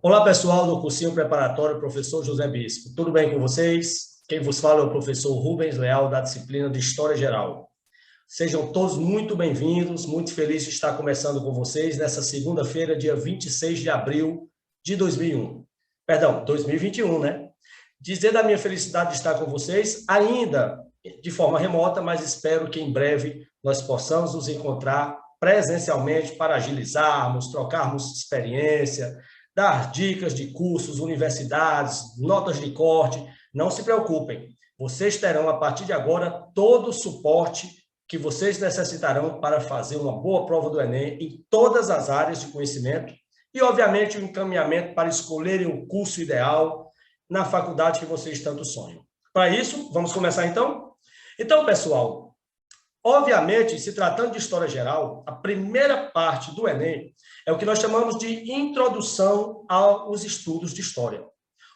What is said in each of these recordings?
Olá, pessoal do cursinho preparatório Professor José Bispo. Tudo bem com vocês? Quem vos fala é o professor Rubens Leal, da disciplina de História Geral. Sejam todos muito bem-vindos, muito feliz de estar começando com vocês nessa segunda-feira, dia 26 de abril de 2001. Perdão, 2021, né? Dizer da minha felicidade de estar com vocês, ainda de forma remota, mas espero que em breve nós possamos nos encontrar presencialmente para agilizarmos, trocarmos experiência, dar dicas de cursos, universidades, notas de corte. Não se preocupem, vocês terão, a partir de agora, todo o suporte que vocês necessitarão para fazer uma boa prova do Enem em todas as áreas de conhecimento e, obviamente, o encaminhamento para escolherem o curso ideal na faculdade que vocês tanto sonham. Para isso, vamos começar então? Então, pessoal, obviamente, se tratando de História Geral, a primeira parte do Enem é o que nós chamamos de Introdução aos Estudos de História,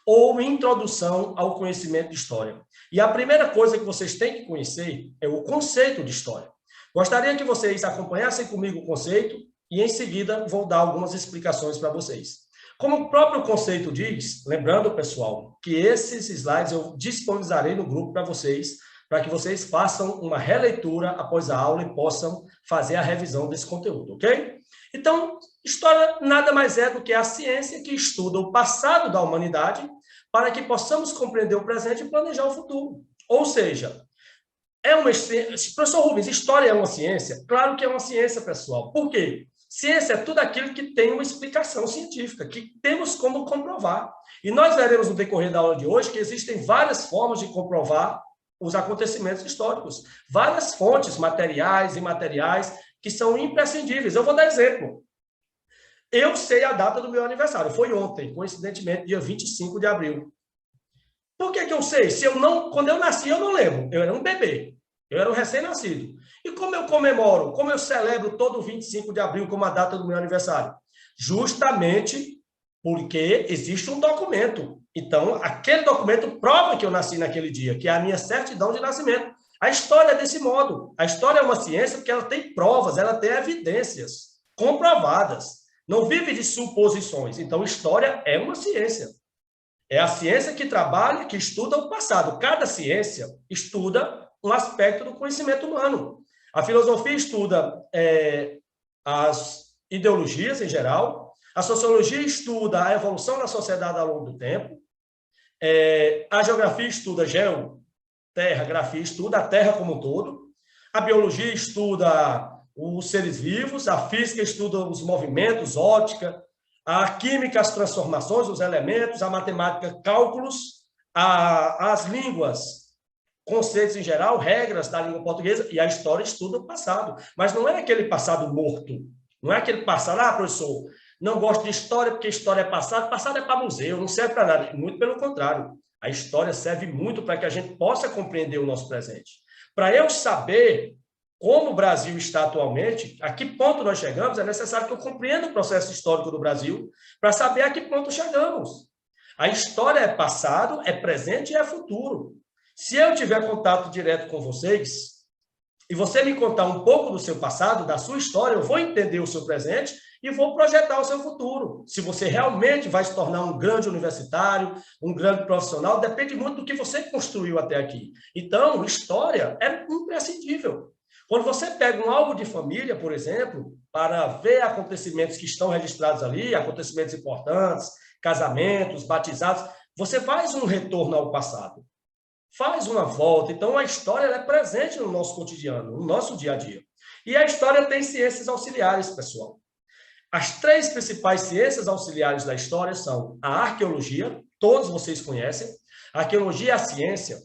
ou Introdução ao Conhecimento de História. E a primeira coisa que vocês têm que conhecer é o conceito de História. Gostaria que vocês acompanhassem comigo o conceito e, em seguida, vou dar algumas explicações para vocês. Como o próprio conceito diz, lembrando, pessoal, que esses slides eu disponibilizarei no grupo para vocês, para que vocês façam uma releitura após a aula e possam fazer a revisão desse conteúdo, ok? Então, história nada mais é do que a ciência que estuda o passado da humanidade para que possamos compreender o presente e planejar o futuro. Ou seja, professor Rubens, história é uma ciência? Claro que é uma ciência, pessoal. Por quê? Ciência é tudo aquilo que tem uma explicação científica, que temos como comprovar. E nós veremos no decorrer da aula de hoje que existem várias formas de comprovar os acontecimentos históricos. Várias fontes materiais e imateriais que são imprescindíveis. Eu vou dar exemplo. Eu sei a data do meu aniversário. Foi ontem, coincidentemente, dia 25 de abril. Por que eu sei? Quando eu nasci, eu não lembro. Eu era um bebê. Eu era um recém-nascido. E como eu comemoro, como eu celebro todo 25 de abril como a data do meu aniversário? Justamente porque existe um documento. Então, aquele documento prova que eu nasci naquele dia, que é a minha certidão de nascimento. A história é desse modo. A história é uma ciência porque ela tem provas, ela tem evidências comprovadas. Não vive de suposições. Então, história é uma ciência. É a ciência que trabalha, que estuda o passado. Cada ciência estuda um aspecto do conhecimento humano. A filosofia estuda as ideologias em geral. A sociologia estuda a evolução da sociedade ao longo do tempo. A geografia estuda terra, grafia estuda a terra como um todo. A biologia estuda os seres vivos. A física estuda os movimentos, óptica. A química, as transformações, os elementos. A matemática, cálculos. As línguas, conceitos em geral, regras da língua portuguesa. E a história estuda o passado. Mas não é aquele passado morto. Não é aquele passado, professor, não gosto de história porque história é passado. Passado é para museu, não serve para nada. Muito pelo contrário. A história serve muito para que a gente possa compreender o nosso presente. Para eu saber como o Brasil está atualmente, a que ponto nós chegamos, é necessário que eu compreenda o processo histórico do Brasil para saber a que ponto chegamos. A história é passado, é presente e é futuro. Se eu tiver contato direto com vocês e você me contar um pouco do seu passado, da sua história, eu vou entender o seu presente e vou projetar o seu futuro. Se você realmente vai se tornar um grande universitário, um grande profissional, depende muito do que você construiu até aqui. Então, história é imprescindível. Quando você pega um álbum de família, por exemplo, para ver acontecimentos que estão registrados ali, acontecimentos importantes, casamentos, batizados, você faz um retorno ao passado. Faz uma volta. Então, a história ela é presente no nosso cotidiano, no nosso dia a dia. E a história tem ciências auxiliares, pessoal. As três principais ciências auxiliares da história são a arqueologia, todos vocês conhecem. A arqueologia é a ciência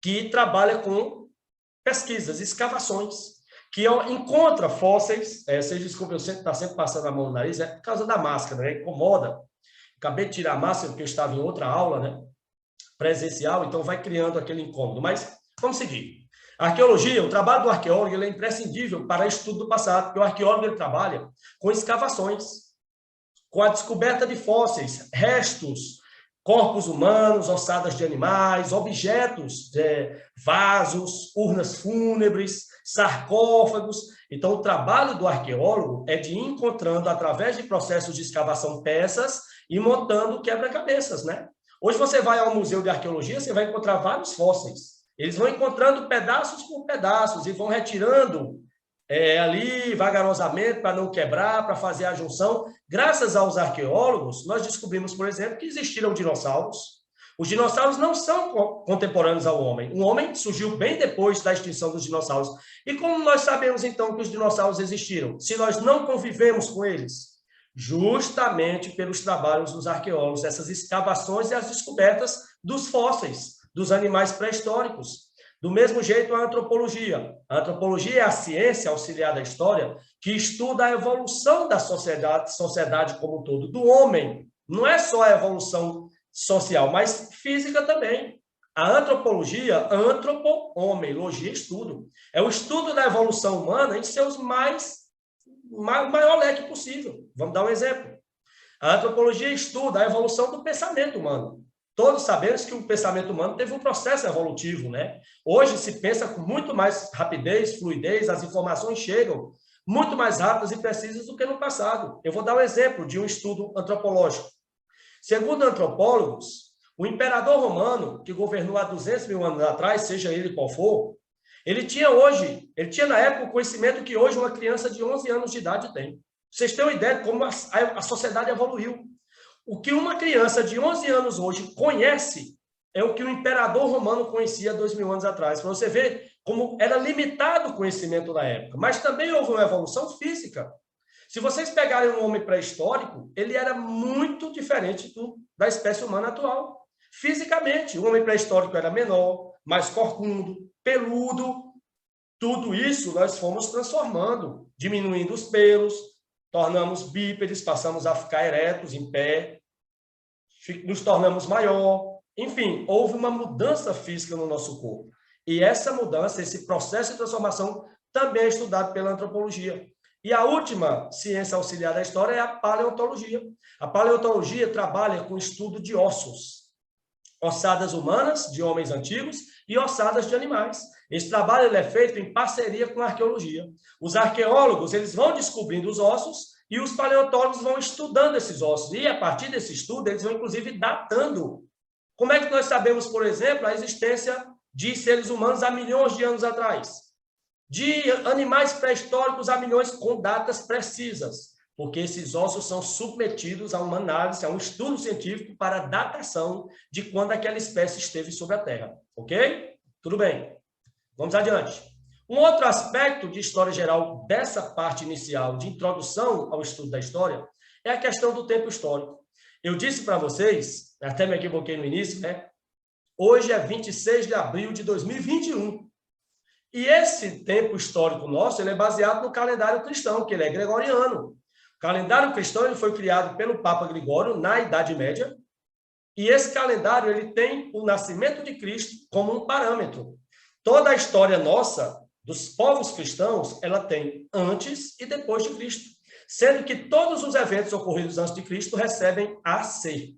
que trabalha com pesquisas, escavações, que encontra fósseis. Vocês desculpem, eu sempre passando a mão no nariz, é por causa da máscara, né? Incomoda. Acabei de tirar a máscara porque eu estava em outra aula, né? Presencial, então vai criando aquele incômodo. Mas vamos seguir. A arqueologia, o trabalho do arqueólogo, ele é imprescindível para o estudo do passado, porque o arqueólogo ele trabalha com escavações, com a descoberta de fósseis, restos, corpos humanos, ossadas de animais, objetos, vasos, urnas fúnebres, sarcófagos. Então, o trabalho do arqueólogo é de ir encontrando, através de processos de escavação, peças e montando quebra-cabeças, né? Hoje você vai ao Museu de Arqueologia, você vai encontrar vários fósseis. Eles vão encontrando pedaços por pedaços e vão retirando ali vagarosamente para não quebrar, para fazer a junção. Graças aos arqueólogos, nós descobrimos, por exemplo, que existiram dinossauros. Os dinossauros não são contemporâneos ao homem. O homem surgiu bem depois da extinção dos dinossauros. E como nós sabemos, então, que os dinossauros existiram? Se nós não convivemos com eles? Justamente pelos trabalhos dos arqueólogos, essas escavações e as descobertas dos fósseis, dos animais pré-históricos. Do mesmo jeito, a antropologia. A antropologia é a ciência auxiliar da história que estuda a evolução da sociedade como um todo, do homem. Não é só a evolução social, mas física também. A antropologia, antropo-homem, logia, estudo. É o estudo da evolução humana em seus maior leque possível. Vamos dar um exemplo. A antropologia estuda a evolução do pensamento humano. Todos sabemos que o pensamento humano teve um processo evolutivo, né? Hoje se pensa com muito mais rapidez, fluidez, as informações chegam muito mais rápidas e precisas do que no passado. Eu vou dar um exemplo de um estudo antropológico. Segundo antropólogos, o imperador romano, que governou há 200 mil anos atrás, seja ele qual for, ele tinha na época o conhecimento que hoje uma criança de 11 anos de idade tem. Vocês têm uma ideia de como a sociedade evoluiu. O que uma criança de 11 anos hoje conhece é o que o imperador romano conhecia 2.000 anos atrás. Para você ver como era limitado o conhecimento da época. Mas também houve uma evolução física. Se vocês pegarem um homem pré-histórico, ele era muito diferente da espécie humana atual. Fisicamente, o homem pré-histórico era menor, mais corcundo, peludo. Tudo isso nós fomos transformando, diminuindo os pelos, tornamos bípedes, passamos a ficar eretos, em pé, nos tornamos maior. Enfim, houve uma mudança física no nosso corpo. E essa mudança, esse processo de transformação, também é estudado pela antropologia. E a última ciência auxiliar da história é a paleontologia. A paleontologia trabalha com o estudo de ossos, ossadas humanas, de homens antigos, e ossadas de animais. Esse trabalho ele é feito em parceria com a arqueologia. Os arqueólogos eles vão descobrindo os ossos e os paleontólogos vão estudando esses ossos. E, a partir desse estudo, eles vão, inclusive, datando. Como é que nós sabemos, por exemplo, a existência de seres humanos há milhões de anos atrás? De animais pré-históricos há milhões, com datas precisas. Porque esses ossos são submetidos a uma análise, a um estudo científico para a datação de quando aquela espécie esteve sobre a Terra. Ok? Tudo bem. Vamos adiante. Um outro aspecto de história geral dessa parte inicial de introdução ao estudo da história é a questão do tempo histórico. Eu disse para vocês, até me equivoquei no início, né? Hoje é 26 de abril de 2021. E esse tempo histórico nosso ele é baseado no calendário cristão, que ele é gregoriano. O calendário cristão ele foi criado pelo Papa Gregório na Idade Média, e esse calendário ele tem o nascimento de Cristo como um parâmetro. Toda a história nossa, dos povos cristãos, ela tem antes e depois de Cristo, sendo que todos os eventos ocorridos antes de Cristo recebem AC,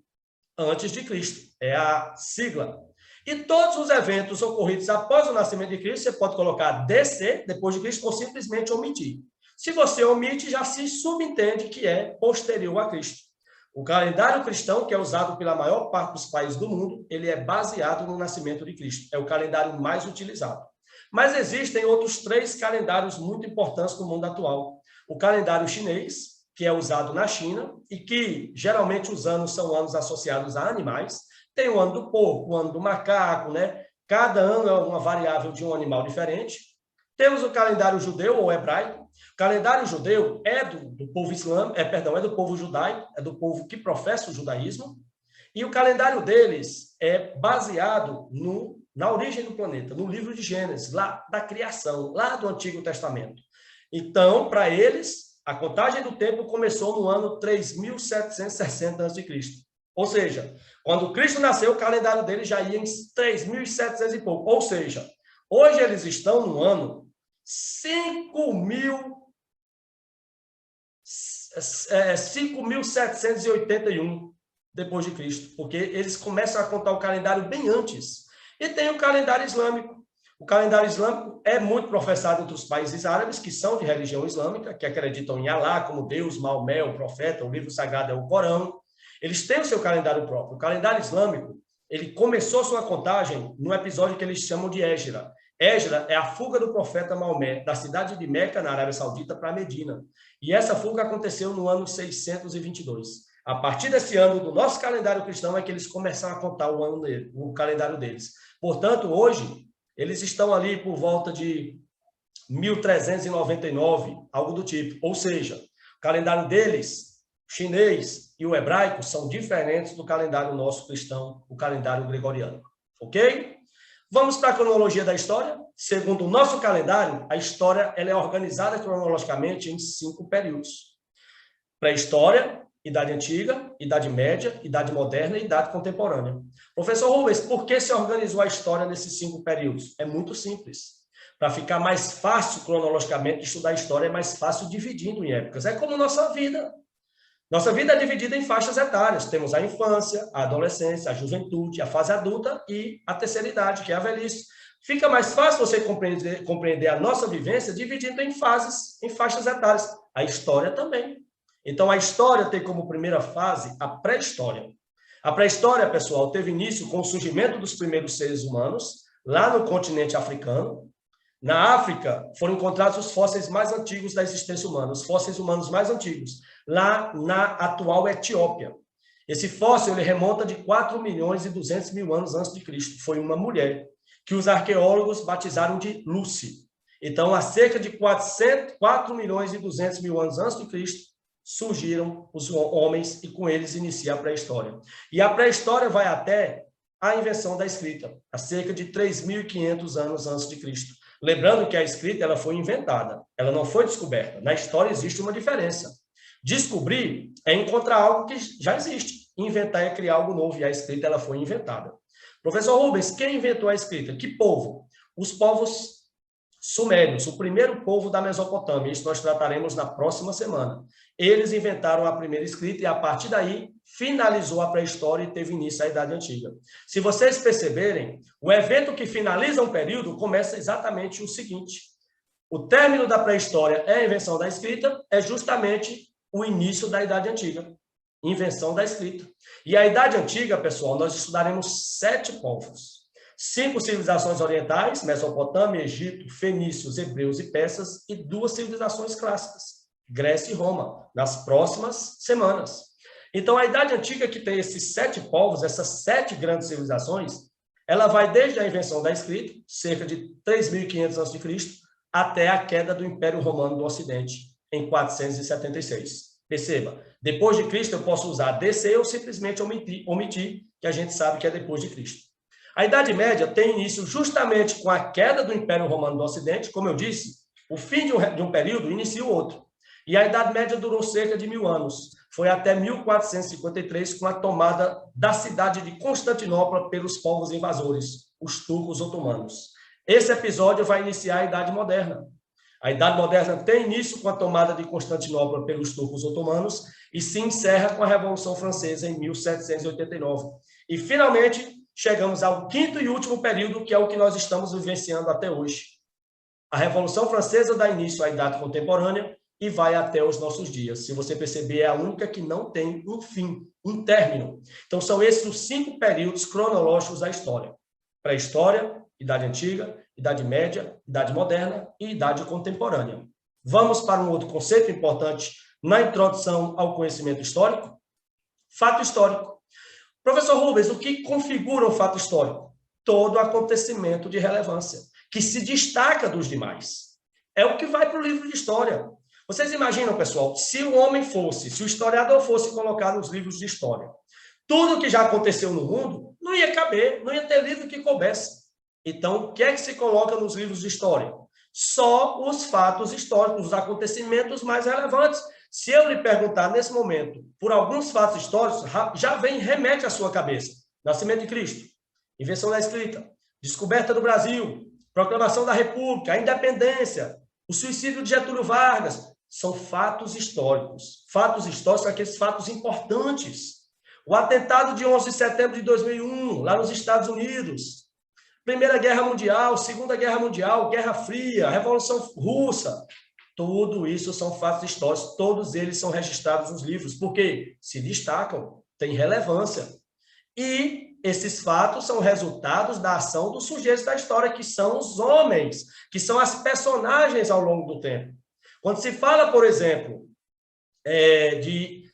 antes de Cristo, é a sigla. E todos os eventos ocorridos após o nascimento de Cristo, você pode colocar DC, depois de Cristo, ou simplesmente omitir. Se você omite, já se subentende que é posterior a Cristo. O calendário cristão, que é usado pela maior parte dos países do mundo, ele é baseado no nascimento de Cristo. É o calendário mais utilizado. Mas existem outros 3 calendários muito importantes no mundo atual. O calendário chinês, que é usado na China, e que geralmente os anos são anos associados a animais. Tem o ano do porco, o ano do macaco, né? Cada ano é uma variável de um animal diferente. Temos o calendário judeu ou hebraico. O calendário judeu é do povo islâmico, é do povo judaico, é do povo que professa o judaísmo. E o calendário deles é baseado na origem do planeta, no livro de Gênesis, lá da criação, lá do Antigo Testamento. Então, para eles, a contagem do tempo começou no ano 3760 a.C. Ou seja, quando Cristo nasceu, o calendário deles já ia em 3.700 e pouco. Ou seja, hoje eles estão no ano 5.781. depois de Cristo, porque eles começam a contar o calendário bem antes. E tem o calendário islâmico. O calendário islâmico é muito professado entre os países árabes, que são de religião islâmica, que acreditam em Alá como Deus, Maomé, o profeta, o livro sagrado é o Corão. Eles têm o seu calendário próprio. O calendário islâmico, ele começou sua contagem no episódio que eles chamam de Égira. Égira é a fuga do profeta Maomé da cidade de Meca, na Arábia Saudita, para Medina. E essa fuga aconteceu no ano 622. A partir desse ano do nosso calendário cristão é que eles começaram a contar o calendário deles. Portanto, hoje, eles estão ali por volta de 1399, algo do tipo. Ou seja, o calendário deles, chinês e o hebraico, são diferentes do calendário nosso cristão, o calendário gregoriano. Ok? Vamos para a cronologia da história. Segundo o nosso calendário, a história ela é organizada cronologicamente em 5 períodos. Pré-história, Idade Antiga, Idade Média, Idade Moderna e Idade Contemporânea. Professor Rubens, por que se organizou a história nesses 5 períodos? É muito simples. Para ficar mais fácil cronologicamente estudar a história, é mais fácil dividindo em épocas. É como nossa vida. Nossa vida é dividida em faixas etárias. Temos a infância, a adolescência, a juventude, a fase adulta e a terceira idade, que é a velhice. Fica mais fácil você compreender a nossa vivência dividindo em fases, em faixas etárias. A história também. Então, a história tem como primeira fase a pré-história. A pré-história, pessoal, teve início com o surgimento dos primeiros seres humanos, lá no continente africano. Na África, foram encontrados os fósseis mais antigos da existência humana, os fósseis humanos mais antigos, lá na atual Etiópia. Esse fóssil ele remonta de 4 milhões e 200 mil anos antes de Cristo. Foi uma mulher, que os arqueólogos batizaram de Lucy. Então, há cerca de 4 milhões e 200 mil anos antes de Cristo, surgiram os homens e com eles inicia a pré-história. E a pré-história vai até a invenção da escrita, há cerca de 3.500 anos antes de Cristo. Lembrando que a escrita ela foi inventada, ela não foi descoberta. Na história existe uma diferença. Descobrir é encontrar algo que já existe. Inventar é criar algo novo e a escrita ela foi inventada. Professor Rubens, quem inventou a escrita? Que povo? Os povos sumérios, o primeiro povo da Mesopotâmia. Isso nós trataremos na próxima semana. Eles inventaram a primeira escrita e, a partir daí, finalizou a pré-história e teve início a Idade Antiga. Se vocês perceberem, o evento que finaliza um período começa exatamente o seguinte. O término da pré-história é a invenção da escrita, é justamente o início da Idade Antiga. Invenção da escrita. E a Idade Antiga, pessoal, nós estudaremos 7 povos. 5 civilizações orientais, Mesopotâmia, Egito, fenícios, hebreus e persas, e 2 civilizações clássicas, Grécia e Roma, nas próximas semanas. Então, a Idade Antiga, que tem esses 7 povos, essas 7 grandes civilizações, ela vai desde a invenção da escrita, cerca de 3.500 a.C., até a queda do Império Romano do Ocidente, em 476. Perceba, depois de Cristo eu posso usar DC ou simplesmente omitir, que a gente sabe que é depois de Cristo. A Idade Média tem início justamente com a queda do Império Romano do Ocidente. Como eu disse, o fim de um período inicia o outro. E a Idade Média durou cerca de 1.000 anos. Foi até 1453, com a tomada da cidade de Constantinopla pelos povos invasores, os turcos otomanos. Esse episódio vai iniciar a Idade Moderna. A Idade Moderna tem início com a tomada de Constantinopla pelos turcos otomanos e se encerra com a Revolução Francesa em 1789. E, finalmente, chegamos ao 5º e último período, que é o que nós estamos vivenciando até hoje. A Revolução Francesa dá início à Idade Contemporânea e vai até os nossos dias. Se você perceber, é a única que não tem um fim, um término. Então, são esses os 5 períodos cronológicos da história. Pré-história, Idade Antiga, Idade Média, Idade Moderna e Idade Contemporânea. Vamos para um outro conceito importante na introdução ao conhecimento histórico? Fato histórico. Professor Rubens, o que configura o fato histórico? Todo acontecimento de relevância, que se destaca dos demais. É o que vai para o livro de história. Vocês imaginam, pessoal, se o historiador fosse colocar nos livros de história, tudo que já aconteceu no mundo, não ia caber, não ia ter livro que coubesse. Então, o que é que se coloca nos livros de história? Só os fatos históricos, os acontecimentos mais relevantes. Se eu lhe perguntar nesse momento por alguns fatos históricos, já remete à sua cabeça. Nascimento de Cristo, invenção da escrita, descoberta do Brasil, proclamação da República, a independência, o suicídio de Getúlio Vargas. São fatos históricos. Fatos históricos são aqueles fatos importantes. O atentado de 11 de setembro de 2001, lá nos Estados Unidos. Primeira Guerra Mundial, Segunda Guerra Mundial, Guerra Fria, Revolução Russa. Tudo isso são fatos históricos, todos eles são registrados nos livros, porque se destacam, têm relevância. E esses fatos são resultados da ação dos sujeitos da história, que são os homens, que são as personagens ao longo do tempo. Quando se fala, por exemplo, de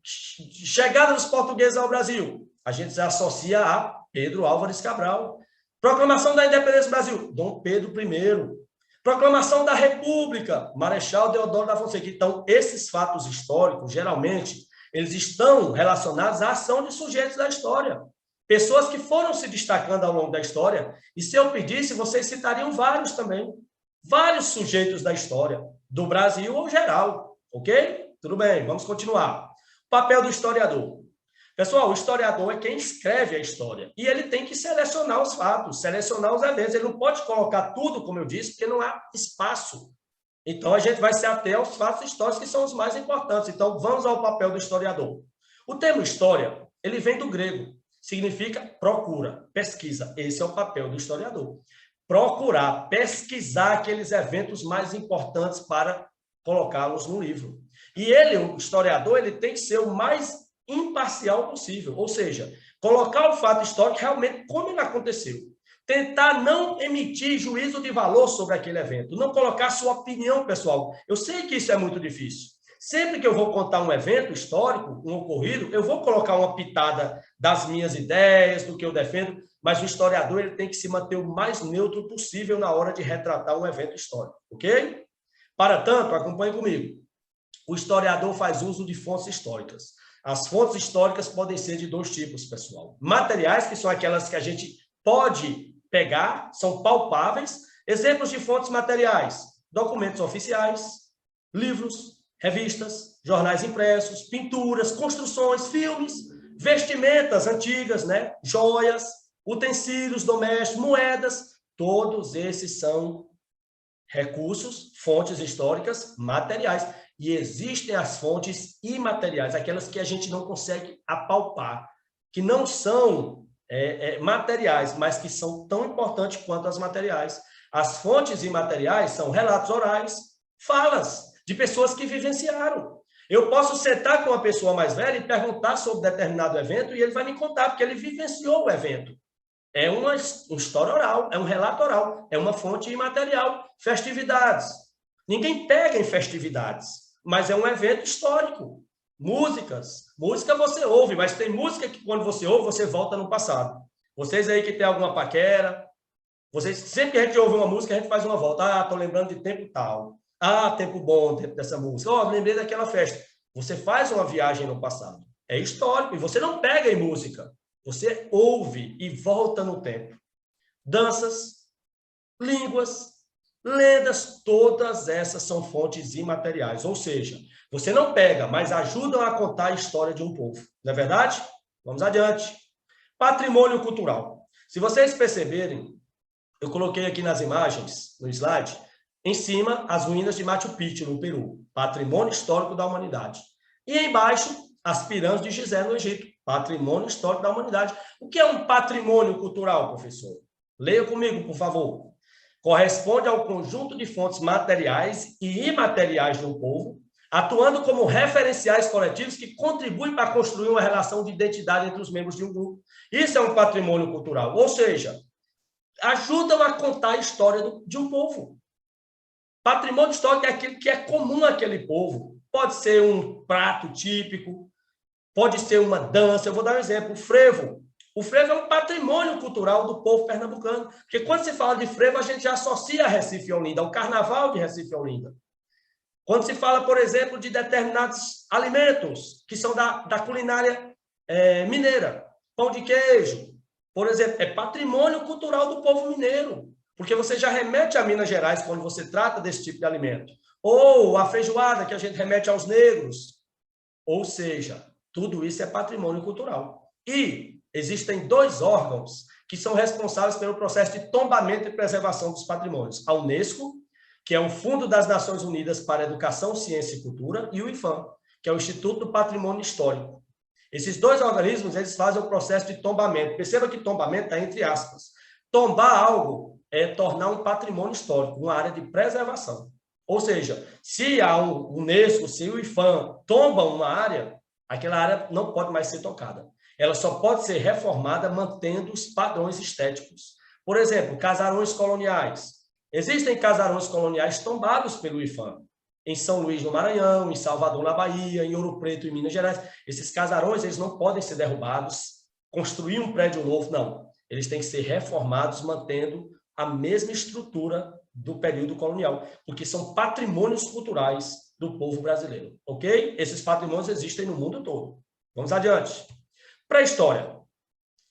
chegada dos portugueses ao Brasil, a gente se associa a Pedro Álvares Cabral. Proclamação da Independência do Brasil, Dom Pedro I. Proclamação da República, Marechal Deodoro da Fonseca. Então, esses fatos históricos, geralmente, eles estão relacionados à ação de sujeitos da história. Pessoas que foram se destacando ao longo da história. E se eu pedisse, vocês citariam vários também. Vários sujeitos da história, do Brasil ou geral. Ok? Tudo bem, vamos continuar. Papel do historiador. Pessoal, o historiador é quem escreve a história. E ele tem que selecionar os fatos, selecionar os eventos. Ele não pode colocar tudo, como eu disse, porque não há espaço. Então, a gente vai se ater aos fatos históricos, que são os mais importantes. Então, vamos ao papel do historiador. O termo história, ele vem do grego. Significa procura, pesquisa. Esse é o papel do historiador. Procurar, pesquisar aqueles eventos mais importantes para colocá-los no livro. E ele, o historiador, ele tem que ser o mais imparcial possível, ou seja, colocar o fato histórico realmente como ele aconteceu. Tentar não emitir juízo de valor sobre aquele evento, não colocar sua opinião pessoal. Eu sei que isso é muito difícil. Sempre que eu vou contar um evento histórico, um ocorrido, eu vou colocar uma pitada das minhas ideias, do que eu defendo, mas o historiador ele tem que se manter o mais neutro possível na hora de retratar um evento histórico, ok? Para tanto, acompanhe comigo. O historiador faz uso de fontes históricas. As fontes históricas podem ser de dois tipos, pessoal. Materiais, que são aquelas que a gente pode pegar, são palpáveis. Exemplos de fontes materiais: documentos oficiais, livros, revistas, jornais impressos, pinturas, construções, filmes, vestimentas antigas, né? Joias, utensílios domésticos, moedas. Todos esses são recursos, fontes históricas materiais. E existem as fontes imateriais, aquelas que a gente não consegue apalpar, que não são materiais, mas que são tão importantes quanto as materiais. As fontes imateriais são relatos orais, falas de pessoas que vivenciaram. Eu posso sentar com uma pessoa mais velha e perguntar sobre determinado evento e ele vai me contar, porque ele vivenciou o evento. É uma história oral, é um relato oral, é uma fonte imaterial. Festividades. Ninguém pega em festividades, mas é um evento histórico. Músicas. Música você ouve, mas tem música que quando você ouve, você volta no passado. Vocês aí que tem alguma paquera, vocês, sempre que a gente ouve uma música, a gente faz uma volta. Ah, estou lembrando de tempo tal. Ah, tempo bom dessa música. Oh, lembrei daquela festa. Você faz uma viagem no passado. É histórico. E você não pega em música. Você ouve e volta no tempo. Danças, línguas, lendas, todas essas são fontes imateriais. Ou seja, você não pega, mas ajudam a contar a história de um povo. Não é verdade? Vamos adiante. Patrimônio cultural. Se vocês perceberem, eu coloquei aqui nas imagens, no slide, em cima, as ruínas de Machu Picchu, no Peru. Patrimônio histórico da humanidade. E embaixo, as pirâmides de Gizé, no Egito. Patrimônio histórico da humanidade. O que é um patrimônio cultural, professor? Leia comigo, por favor. Corresponde ao conjunto de fontes materiais e imateriais de um povo, atuando como referenciais coletivos que contribuem para construir uma relação de identidade entre os membros de um grupo. Isso é um patrimônio cultural. Ou seja, ajudam a contar a história de um povo. Patrimônio histórico é aquilo que é comum àquele povo. Pode ser um prato típico, pode ser uma dança. Eu vou dar um exemplo. O frevo. O frevo é um patrimônio cultural do povo pernambucano. Porque quando se fala de frevo, a gente já associa a Recife e Olinda, ao carnaval de Recife e Olinda. Quando se fala, por exemplo, de determinados alimentos que são da culinária mineira, pão de queijo, por exemplo, é patrimônio cultural do povo mineiro. Porque você já remete a Minas Gerais quando você trata desse tipo de alimento. Ou a feijoada, que a gente remete aos negros. Ou seja, tudo isso é patrimônio cultural. E existem dois órgãos que são responsáveis pelo processo de tombamento e preservação dos patrimônios. A Unesco, que é o Fundo das Nações Unidas para Educação, Ciência e Cultura, e o IPHAN, que é o Instituto do Patrimônio Histórico. Esses dois organismos, eles fazem o processo de tombamento. Perceba que tombamento está entre aspas. Tombar algo é tornar um patrimônio histórico, uma área de preservação. Ou seja, se a Unesco, se o IPHAN tomba uma área, aquela área não pode mais ser tocada. Ela só pode ser reformada mantendo os padrões estéticos. Por exemplo, casarões coloniais. Existem casarões coloniais tombados pelo IPHAN. Em São Luís, no Maranhão, em Salvador, na Bahia, em Ouro Preto, em Minas Gerais. Esses casarões, eles não podem ser derrubados, construir um prédio novo, não. Eles têm que ser reformados, mantendo a mesma estrutura do período colonial, porque são patrimônios culturais do povo brasileiro, ok? Esses patrimônios existem no mundo todo. Vamos adiante. Pré-história.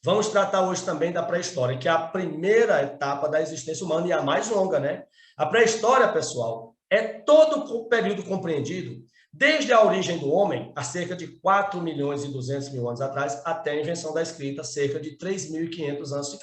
Vamos tratar hoje também da pré-história, que é a primeira etapa da existência humana e a mais longa, né? A pré-história, pessoal, é todo o período compreendido desde a origem do homem, há cerca de 4 milhões e 200 mil anos atrás, até a invenção da escrita, cerca de 3.500 a.C.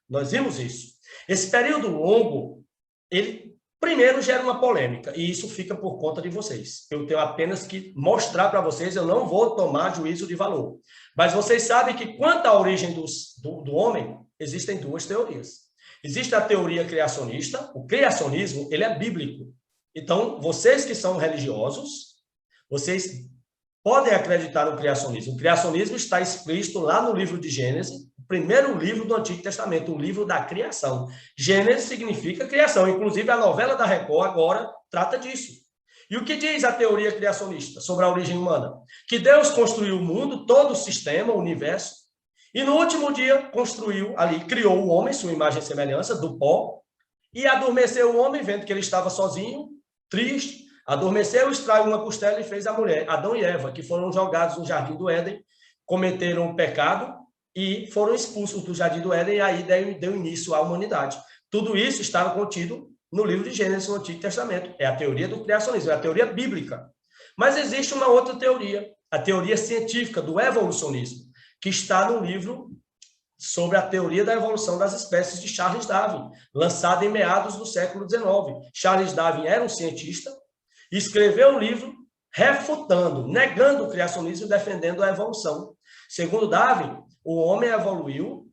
Nós vimos isso. Esse período longo, ele primeiro gera uma polêmica, e isso fica por conta de vocês. Eu tenho apenas que mostrar para vocês, eu não vou tomar juízo de valor. Mas vocês sabem que, quanto à origem do homem, existem duas teorias. Existe a teoria criacionista, o criacionismo, ele é bíblico. Então, vocês que são religiosos, vocês podem acreditar no criacionismo. O criacionismo está explícito lá no livro de Gênesis, o primeiro livro do Antigo Testamento, o livro da criação. Gênesis significa criação. Inclusive, a novela da Record agora trata disso. E o que diz a teoria criacionista sobre a origem humana? Que Deus construiu o mundo, todo o sistema, o universo, e no último dia construiu ali, criou o homem, sua imagem e semelhança, do pó, e adormeceu o homem, vendo que ele estava sozinho, triste, adormeceu, extraiu uma costela e fez a mulher, Adão e Eva, que foram jogados no jardim do Éden, cometeram um pecado e foram expulsos do jardim do Éden, e aí deu início à humanidade. Tudo isso estava contido no livro de Gênesis, no Antigo Testamento. É a teoria do criacionismo, é a teoria bíblica. Mas existe uma outra teoria, a teoria científica do evolucionismo, que está no livro sobre a teoria da evolução das espécies de Charles Darwin, lançado em meados do século XIX. Charles Darwin era um cientista e escreveu um livro refutando, negando o criacionismo e defendendo a evolução. Segundo Darwin, o homem evoluiu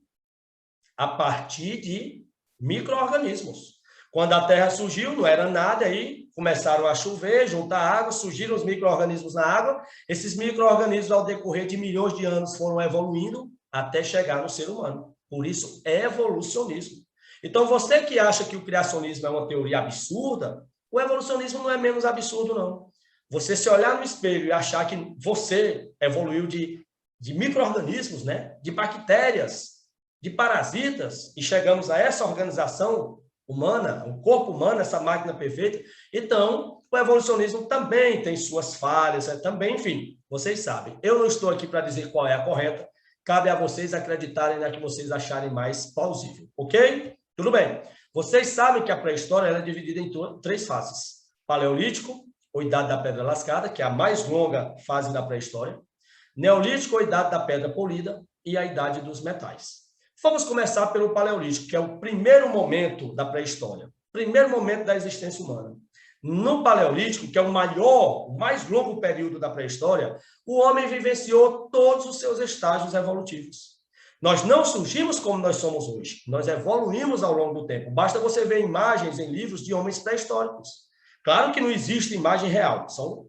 a partir de micro-organismos. Quando a Terra surgiu, não era nada, aí começaram a chover, juntar água, surgiram os micro-organismos na água. Esses micro-organismos, ao decorrer de milhões de anos, foram evoluindo até chegar no ser humano. Por isso, é evolucionismo. Então, você que acha que o criacionismo é uma teoria absurda, o evolucionismo não é menos absurdo, não. Você se olhar no espelho e achar que você evoluiu de micro-organismos, né? De bactérias, de parasitas, e chegamos a essa organização humana, o corpo humano, essa máquina perfeita. Então, o evolucionismo também tem suas falhas, também, enfim, vocês sabem. Eu não estou aqui para dizer qual é a correta, cabe a vocês acreditarem na que vocês acharem mais plausível, ok? Tudo bem. Vocês sabem que a pré-história é dividida em três fases. Paleolítico, ou Idade da Pedra Lascada, que é a mais longa fase da pré-história. Neolítico, ou Idade da Pedra Polida, e a Idade dos Metais. Vamos começar pelo Paleolítico, que é o primeiro momento da pré-história, primeiro momento da existência humana. No Paleolítico, que é o maior, o mais longo período da pré-história, o homem vivenciou todos os seus estágios evolutivos. Nós não surgimos como nós somos hoje, nós evoluímos ao longo do tempo. Basta você ver imagens em livros de homens pré-históricos. Claro que não existe imagem real, são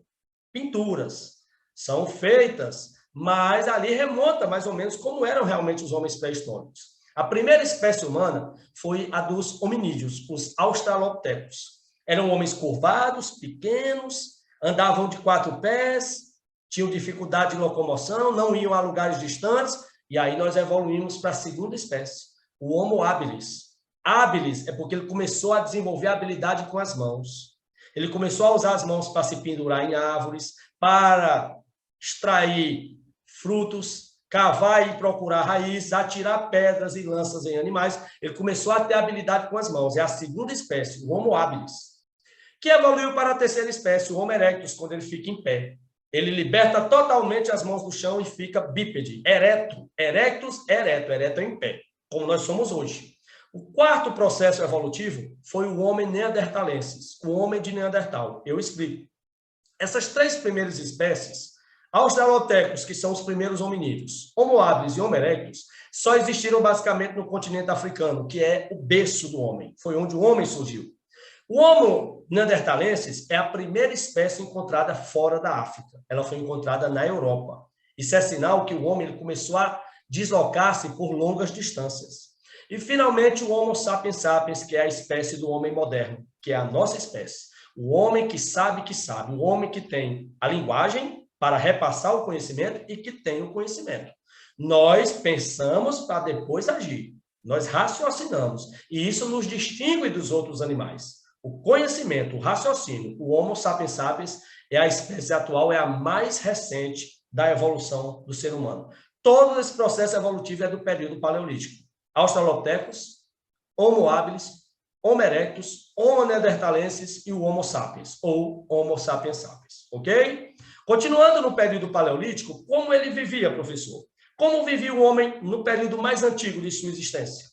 pinturas, são feitas, mas ali remonta mais ou menos como eram realmente os homens pré-históricos. A primeira espécie humana foi a dos hominídeos, os australopithecus. Eram homens curvados, pequenos, andavam de 4 pés, tinham dificuldade de locomoção, não iam a lugares distantes, e aí nós evoluímos para a segunda espécie, o Homo habilis. Habilis é porque ele começou a desenvolver a habilidade com as mãos. Ele começou a usar as mãos para se pendurar em árvores, para extrair frutos, cavar e procurar raízes, atirar pedras e lanças em animais. Ele começou a ter habilidade com as mãos. É a segunda espécie, o Homo habilis, que evoluiu para a terceira espécie, o Homo erectus, quando ele fica em pé. Ele liberta totalmente as mãos do chão e fica bípede, ereto, erectus, ereto é em pé, como nós somos hoje. O quarto processo evolutivo foi o homem neandertalensis, o homem de Neandertal. Eu explico. Essas três primeiras espécies, Australopithecus, que são os primeiros hominídeos, Homo habilis e Homo erectus, só existiram basicamente no continente africano, que é o berço do homem, foi onde o homem surgiu. O Homo neanderthalensis é a primeira espécie encontrada fora da África. Ela foi encontrada na Europa. Isso é sinal que o homem ele começou a deslocar-se por longas distâncias. E, finalmente, o Homo sapiens sapiens, que é a espécie do homem moderno, que é a nossa espécie. O homem que sabe, o homem que tem a linguagem para repassar o conhecimento e que tem o conhecimento. Nós pensamos para depois agir. Nós raciocinamos. E isso nos distingue dos outros animais. O conhecimento, o raciocínio, o Homo sapiens sapiens é a espécie atual, é a mais recente da evolução do ser humano. Todo esse processo evolutivo é do período paleolítico. Australopithecus, Homo habilis, Homo erectus, Homo neanderthalensis e o Homo sapiens, ou Homo sapiens sapiens, ok? Continuando no período paleolítico, como ele vivia, professor? Como vivia o homem no período mais antigo de sua existência?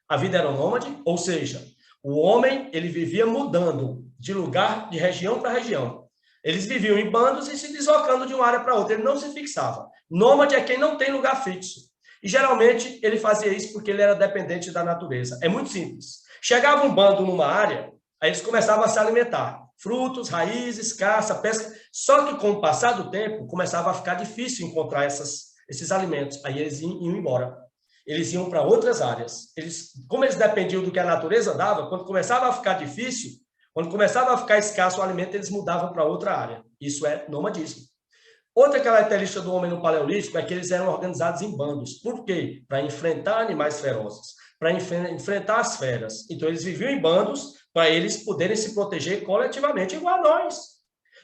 A vida era nômade, ou seja, o homem ele vivia mudando de lugar, de região para região. Eles viviam em bandos e se deslocando de uma área para outra, ele não se fixava. Nômade é quem não tem lugar fixo. E geralmente ele fazia isso porque ele era dependente da natureza. É muito simples. Chegava um bando numa área, aí eles começavam a se alimentar. Frutos, raízes, caça, pesca. Só que com o passar do tempo, começava a ficar difícil encontrar esses alimentos. Aí eles iam embora. Eles iam para outras áreas. Como eles dependiam do que a natureza dava, quando começava a ficar difícil, quando começava a ficar escasso o alimento, eles mudavam para outra área. Isso é nomadismo. Outra característica do homem no paleolítico é que eles eram organizados em bandos. Por quê? Para enfrentar animais ferozes, para enfrentar as feras. Então, eles viviam em bandos para eles poderem se proteger coletivamente, igual a nós.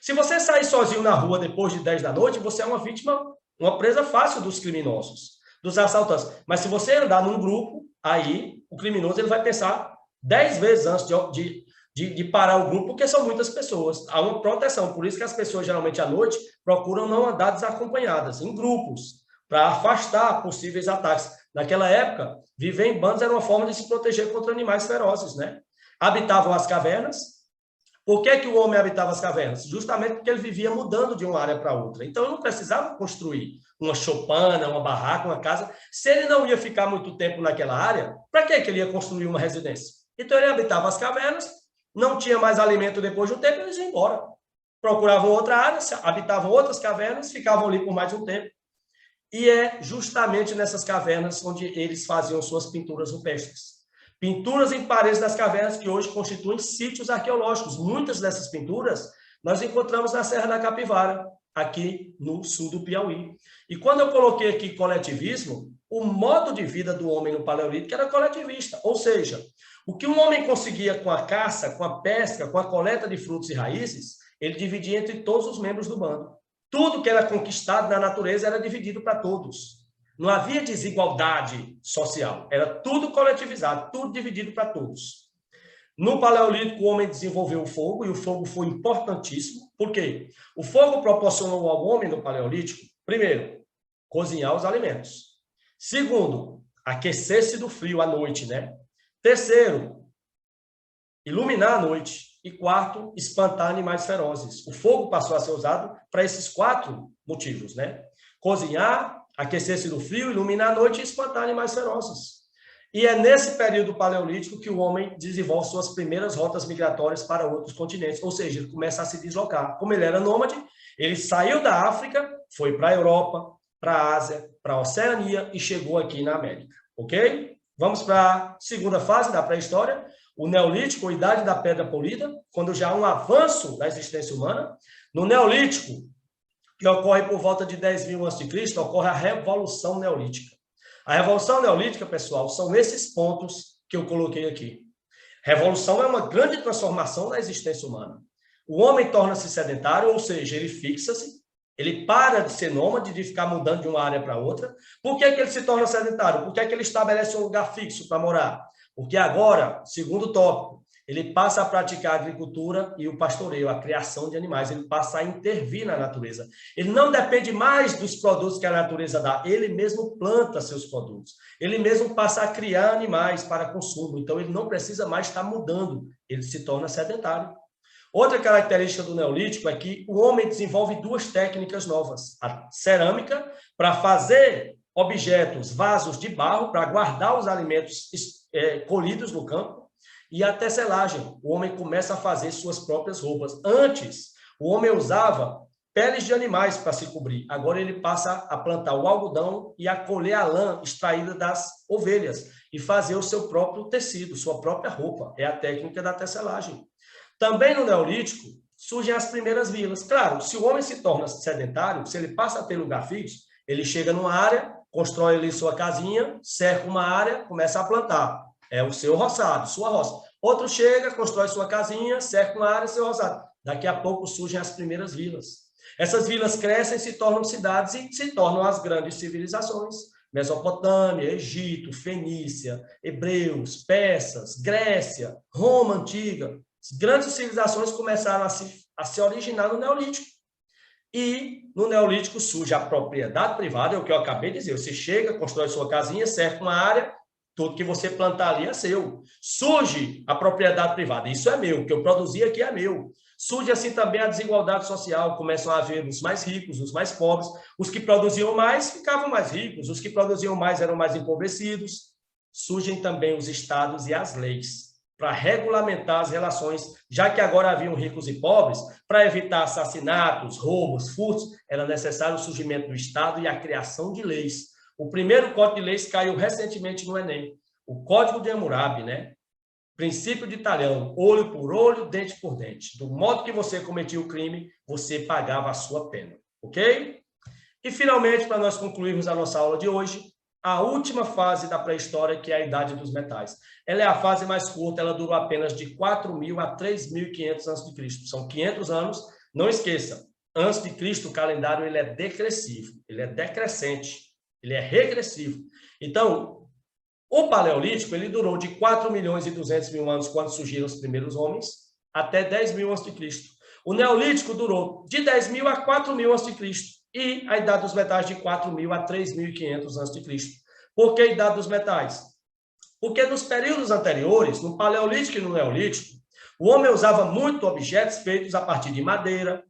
Se você sair sozinho na rua depois de 10 da noite, você é uma vítima, uma presa fácil dos criminosos, dos assaltantes. Mas se você andar num grupo, aí o criminoso ele vai pensar 10 vezes antes de parar o grupo, porque são muitas pessoas. Há uma proteção, por isso que as pessoas, geralmente, à noite, procuram não andar desacompanhadas, em grupos, para afastar possíveis ataques. Naquela época, viver em bandos era uma forma de se proteger contra animais ferozes, né? Habitavam as cavernas. Por que o homem habitava as cavernas? Justamente porque ele vivia mudando de uma área para outra. Então, ele não precisava construir uma choupana, uma barraca, uma casa. Se ele não ia ficar muito tempo naquela área, para que ele ia construir uma residência? Então, ele habitava as cavernas, não tinha mais alimento depois de um tempo, eles iam embora. Procuravam outra área, habitavam outras cavernas, ficavam ali por mais de um tempo. E é justamente nessas cavernas onde eles faziam suas pinturas rupestres. Pinturas em paredes das cavernas que hoje constituem sítios arqueológicos. Muitas dessas pinturas nós encontramos na Serra da Capivara, aqui no sul do Piauí. E quando eu coloquei aqui coletivismo, o modo de vida do homem no Paleolítico era coletivista, ou seja, o que um homem conseguia com a caça, com a pesca, com a coleta de frutos e raízes, ele dividia entre todos os membros do bando. Tudo que era conquistado na natureza era dividido para todos. Não havia desigualdade social, era tudo coletivizado, tudo dividido para todos. No Paleolítico, o homem desenvolveu o fogo, e o fogo foi importantíssimo. Por quê? O fogo proporcionou ao homem no Paleolítico, primeiro, cozinhar os alimentos. Segundo, aquecer-se do frio à noite, né? Terceiro, iluminar a noite. E quarto, espantar animais ferozes. O fogo passou a ser usado para esses 4 motivos, né? Cozinhar, aquecer-se do frio, iluminar a noite e espantar animais ferozes. E é nesse período paleolítico que o homem desenvolve suas primeiras rotas migratórias para outros continentes, ou seja, ele começa a se deslocar. Como ele era nômade, ele saiu da África, foi para a Europa, para a Ásia, para a Oceania e chegou aqui na América, ok? Vamos para a segunda fase da pré-história, o Neolítico, a Idade da Pedra Polida, quando já há um avanço da existência humana. No Neolítico, que ocorre por volta de 10.000 a.C., ocorre a Revolução Neolítica. A Revolução Neolítica, pessoal, são esses pontos que eu coloquei aqui. Revolução é uma grande transformação na existência humana. O homem torna-se sedentário, ou seja, ele fixa-se, ele para de ser nômade, de ficar mudando de uma área para outra. Por que ele se torna sedentário? Por que ele estabelece um lugar fixo para morar? Porque agora, segundo tópico, ele passa a praticar a agricultura e o pastoreio, a criação de animais. Ele passa a intervir na natureza. Ele não depende mais dos produtos que a natureza dá. Ele mesmo planta seus produtos. Ele mesmo passa a criar animais para consumo. Então, ele não precisa mais estar mudando. Ele se torna sedentário. Outra característica do Neolítico é que o homem desenvolve duas técnicas novas. A cerâmica, para fazer objetos, vasos de barro, para guardar os alimentos colhidos no campo, e a tecelagem. O homem começa a fazer suas próprias roupas. Antes, o homem usava peles de animais para se cobrir. Agora ele passa a plantar o algodão e a colher a lã extraída das ovelhas e fazer o seu próprio tecido, sua própria roupa. É a técnica da tecelagem. Também no Neolítico surgem as primeiras vilas. Claro, se o homem se torna sedentário, se ele passa a ter lugar fixo, ele chega numa área, constrói ali sua casinha, cerca uma área, começa a plantar. É o seu roçado, sua roça. Outro chega, constrói sua casinha, cerca uma área, seu roçado. Daqui a pouco surgem as primeiras vilas. Essas vilas crescem, se tornam cidades e se tornam as grandes civilizações. Mesopotâmia, Egito, Fenícia, Hebreus, Persas, Grécia, Roma Antiga. As grandes civilizações começaram a se originar no Neolítico. E no Neolítico surge a propriedade privada, é o que eu acabei de dizer. Você chega, constrói sua casinha, cerca uma área, tudo que você plantar ali é seu. Surge a propriedade privada, isso é meu, o que eu produzi aqui é meu. Surge assim também a desigualdade social, começam a haver os mais ricos, os mais pobres, os que produziam mais ficavam mais ricos, os que produziam mais eram mais empobrecidos. Surgem também os estados e as leis para regulamentar as relações, já que agora haviam ricos e pobres, para evitar assassinatos, roubos, furtos, era necessário o surgimento do Estado e a criação de leis. O primeiro Código de Leis caiu recentemente no Enem, o Código de Hammurabi, né? Princípio de Talhão, olho por olho, dente por dente. Do modo que você cometia o crime, você pagava a sua pena, ok? E, finalmente, para nós concluirmos a nossa aula de hoje, a última fase da pré-história, que é a Idade dos Metais. Ela é a fase mais curta, ela durou apenas de 4.000 a 3.500 a.C. São 500 anos. Não esqueça, antes de Cristo, o calendário ele é decrescivo, ele é decrescente, ele é regressivo. Então, o Paleolítico ele durou de 4.200.000 anos, quando surgiram os primeiros homens, até 10.000 a.C. O Neolítico durou de 10.000 a 4.000 a.C. E a Idade dos Metais de 4.000 a 3.500 a.C. Por que a Idade dos Metais? Porque nos períodos anteriores, no Paleolítico e no Neolítico, o homem usava muito objetos feitos a partir de madeira,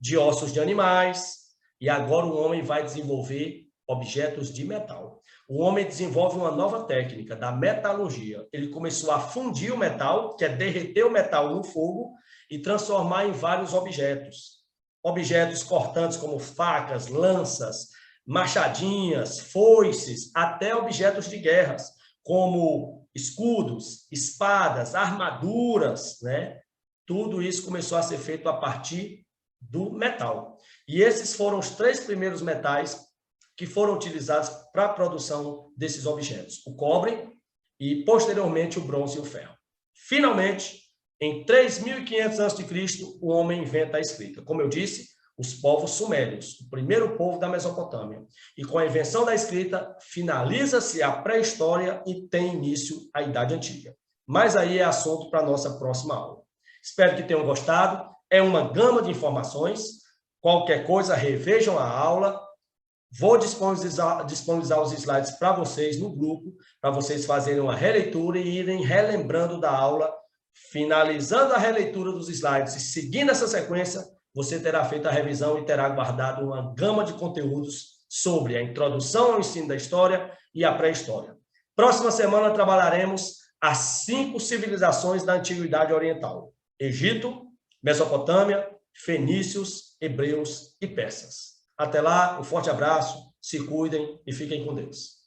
de ossos de animais, e agora o homem vai desenvolver objetos de metal. O homem desenvolve uma nova técnica da metalurgia. Ele começou a fundir o metal, que é derreter o metal no fogo e transformar em vários objetos. Objetos cortantes como facas, lanças, machadinhas, foices, até objetos de guerras, como escudos, espadas, armaduras, né? Tudo isso começou a ser feito a partir do metal. E esses foram os 3 primeiros metais que foram utilizados para a produção desses objetos: o cobre e, posteriormente, o bronze e o ferro. Finalmente, em 3.500 a.C., o homem inventa a escrita. Como eu disse, os povos sumérios, o primeiro povo da Mesopotâmia. E com a invenção da escrita, finaliza-se a pré-história e tem início a Idade Antiga. Mas aí é assunto para a nossa próxima aula. Espero que tenham gostado. É uma gama de informações. Qualquer coisa, revejam a aula. Vou disponibilizar os slides para vocês no grupo, para vocês fazerem uma releitura e irem relembrando da aula. Finalizando a releitura dos slides e seguindo essa sequência, você terá feito a revisão e terá guardado uma gama de conteúdos sobre a introdução ao ensino da história e a pré-história. Próxima semana trabalharemos as 5 civilizações da Antiguidade Oriental: Egito, Mesopotâmia, Fenícios, Hebreus e Persas. Até lá, um forte abraço, se cuidem e fiquem com Deus.